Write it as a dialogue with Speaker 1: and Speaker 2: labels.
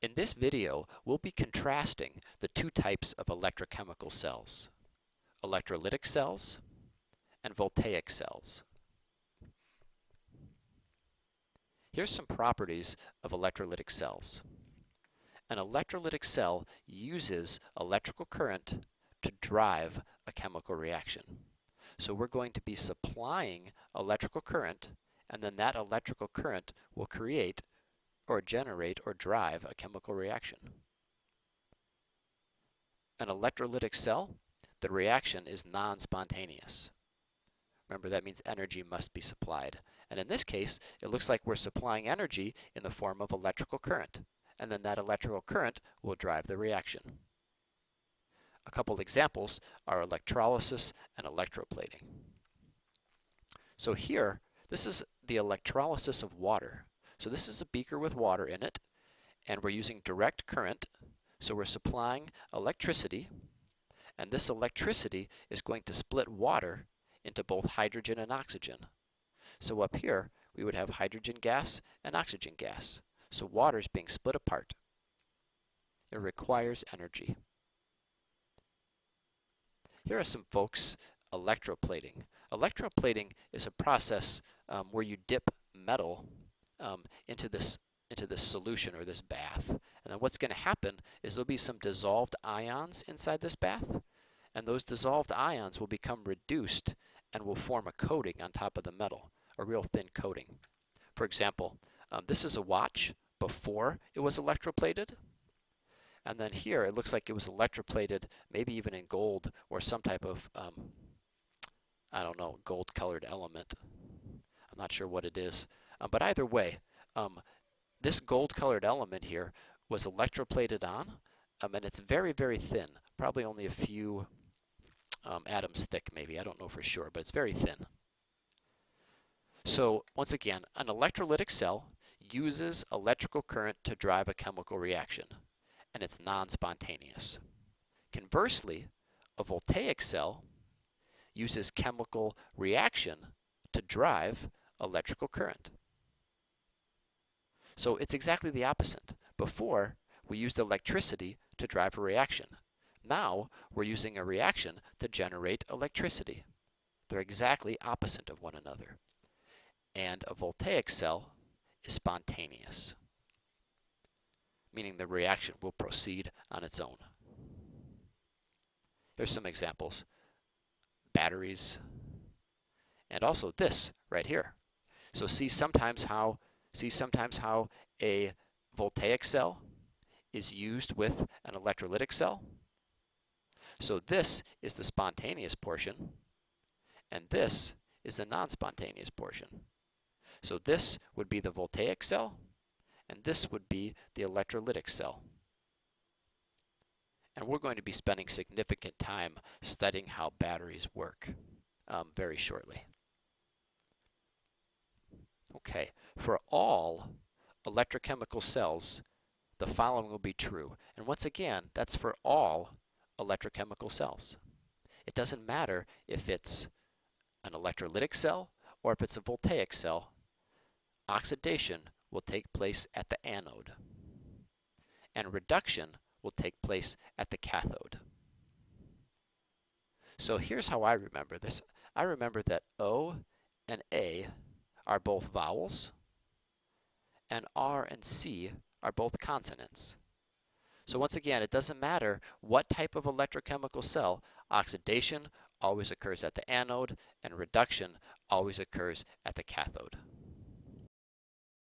Speaker 1: In this video, we'll be contrasting the two types of electrochemical cells, electrolytic cells and voltaic cells. Here's some properties of electrolytic cells. An electrolytic cell uses electrical current to drive a chemical reaction. So we're going to be supplying electrical current, and then that electrical current will create or generate or drive a chemical reaction. An electrolytic cell, the reaction is non-spontaneous. Remember, that means energy must be supplied. And in this case, it looks like we're supplying energy in the form of electrical current, and then that electrical current will drive the reaction. A couple examples are electrolysis and electroplating. So here, this is the electrolysis of water. So this is a beaker with water in it, and we're using direct current, so we're supplying electricity, and this electricity is going to split water into both hydrogen and oxygen. So up here, we would have hydrogen gas and oxygen gas. So water is being split apart. It requires energy. Here are some folks electroplating. Electroplating is a process where you dip metal into this solution or this bath. And then what's going to happen is there'll be some dissolved ions inside this bath, and those dissolved ions will become reduced and will form a coating on top of the metal, a real thin coating. For example, this is a watch before it was electroplated, and then here it looks like it was electroplated maybe even in gold or some type of I don't know, gold colored element. I'm not sure what it is, but either way, this gold colored element here was electroplated on, and it's very, very thin, probably only a few atoms thick maybe, I don't know for sure, but it's very thin. So once again, an electrolytic cell uses electrical current to drive a chemical reaction, and it's non-spontaneous. Conversely, a voltaic cell uses chemical reaction to drive electrical current. So it's exactly the opposite. Before, we used electricity to drive a reaction. Now, we're using a reaction to generate electricity. They're exactly opposite of one another. And a voltaic cell is spontaneous, meaning the reaction will proceed on its own. Here's some examples. Batteries, and also this right here. So see sometimes how a voltaic cell is used with an electrolytic cell. So this is the spontaneous portion, and this is the non-spontaneous portion. So this would be the voltaic cell, and this would be the electrolytic cell. And we're going to be spending significant time studying how batteries work very shortly. Okay, for all electrochemical cells, the following will be true. And once again, that's for all electrochemical cells. It doesn't matter if it's an electrolytic cell or if it's a voltaic cell. Oxidation will take place at the anode, and reduction will take place at the cathode. So here's how I remember this. I remember that O and A are both vowels, and R and C are both consonants. So once again, it doesn't matter what type of electrochemical cell, oxidation always occurs at the anode, and reduction always occurs at the cathode.